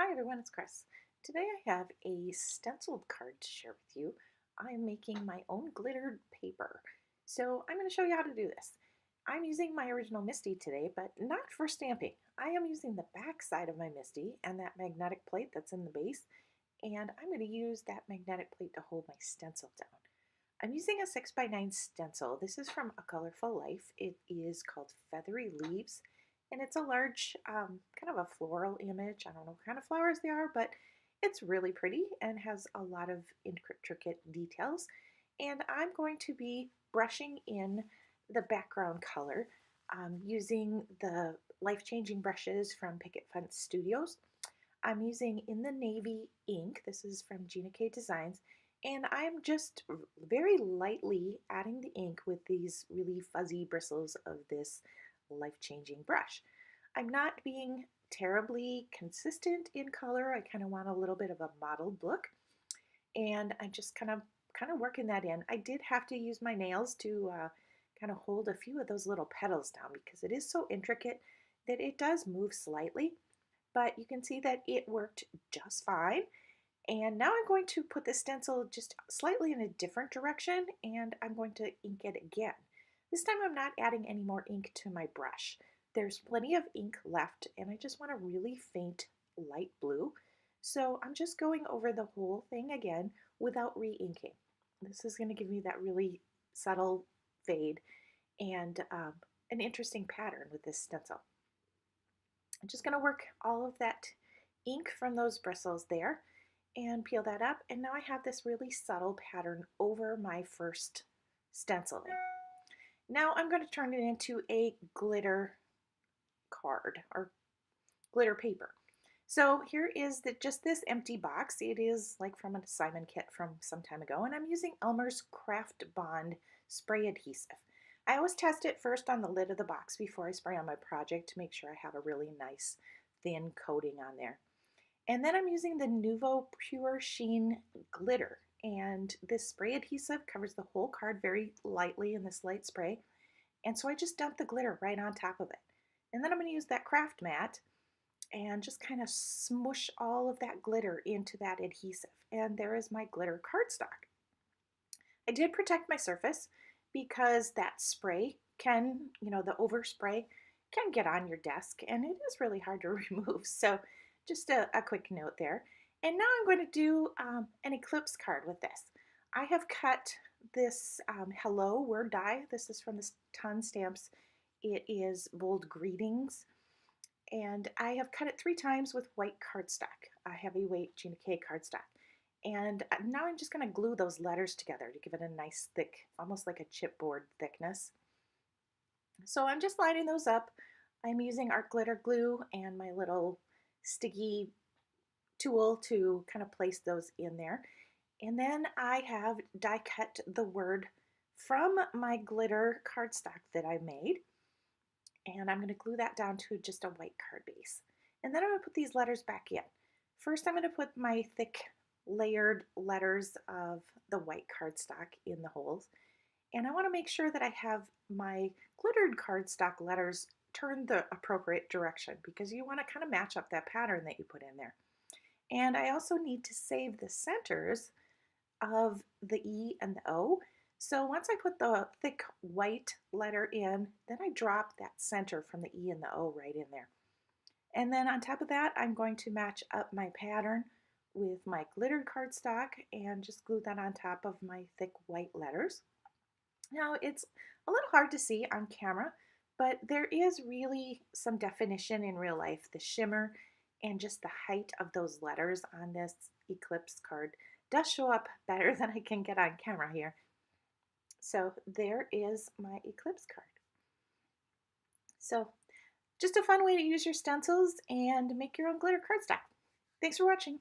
Hi everyone, it's Chris. Today I have a stenciled card to share with you. I'm making my own glittered paper. So I'm going to show you how to do this. I'm using my original Misty today, but not for stamping. I am using the back side of my Misty and that magnetic plate that's in the base, and I'm going to use that magnetic plate to hold my stencil down. I'm using a 6x9 stencil. This is from A Colorful Life. It is called Feathery Leaves, and it's a large, kind of a floral image. I don't know what kind of flowers they are, but it's really pretty and has a lot of intricate details. And I'm going to be brushing in the background color using the life-changing brushes from Picket Fence Studios. I'm using In the Navy ink. This is from Gina K Designs. And I'm just very lightly adding the ink with these really fuzzy bristles of this life-changing brush. I'm not being terribly consistent in color. I kind of want a little bit of a mottled look. And I'm just kind of working that in. I did have to use my nails to kind of hold a few of those little petals down because it is so intricate that it does move slightly. But you can see that it worked just fine. And now I'm going to put the stencil just slightly in a different direction, and I'm going to ink it again. This time I'm not adding any more ink to my brush. There's plenty of ink left, and I just want a really faint light blue. So I'm just going over the whole thing again without re-inking. This is going to give me that really subtle fade and an interesting pattern with this stencil. I'm just going to work all of that ink from those bristles there and peel that up. And now I have this really subtle pattern over my first stenciling. Now I'm going to turn it into a glitter card or glitter paper. So here is just this empty box. It is like from an assignment kit from some time ago, and I'm using Elmer's Craft Bond spray adhesive. I always test it first on the lid of the box before I spray on my project to make sure I have a really nice thin coating on there. And then I'm using the Nuvo Pure Sheen Glitter, and this spray adhesive covers the whole card very lightly in this light spray. And so I just dump the glitter right on top of it. And then I'm going to use that craft mat and just kind of smush all of that glitter into that adhesive. And there is my glitter cardstock. I did protect my surface because that spray can, the overspray can get on your desk and it is really hard to remove. So just a quick note there. And now I'm going to do an eclipse card with this. I have cut this hello word die. This is from the Ton Stamps. It is bold greetings. And I have cut it 3 times with white cardstock, a heavyweight Gina K cardstock. And now I'm just going to glue those letters together to give it a nice thick, almost like a chipboard thickness. So I'm just lining those up. I'm using art glitter glue and my little sticky tool to kind of place those in there. And then I have die cut the word from my glitter cardstock that I made. And I'm going to glue that down to just a white card base. And then I'm going to put these letters back in. First, I'm going to put my thick layered letters of the white cardstock in the holes. And I want to make sure that I have my glittered cardstock letters turned the appropriate direction because you want to kind of match up that pattern that you put in there. And I also need to save the centers of the E and the O. So once I put the thick white letter in, then I drop that center from the E and the O right in there. And then on top of that, I'm going to match up my pattern with my glittered cardstock and just glue that on top of my thick white letters. Now it's a little hard to see on camera, but there is really some definition in real life. The shimmer and just the height of those letters on this eclipse card does show up better than I can get on camera here. So there is my eclipse card. So just a fun way to use your stencils and make your own glitter cardstock. Thanks for watching.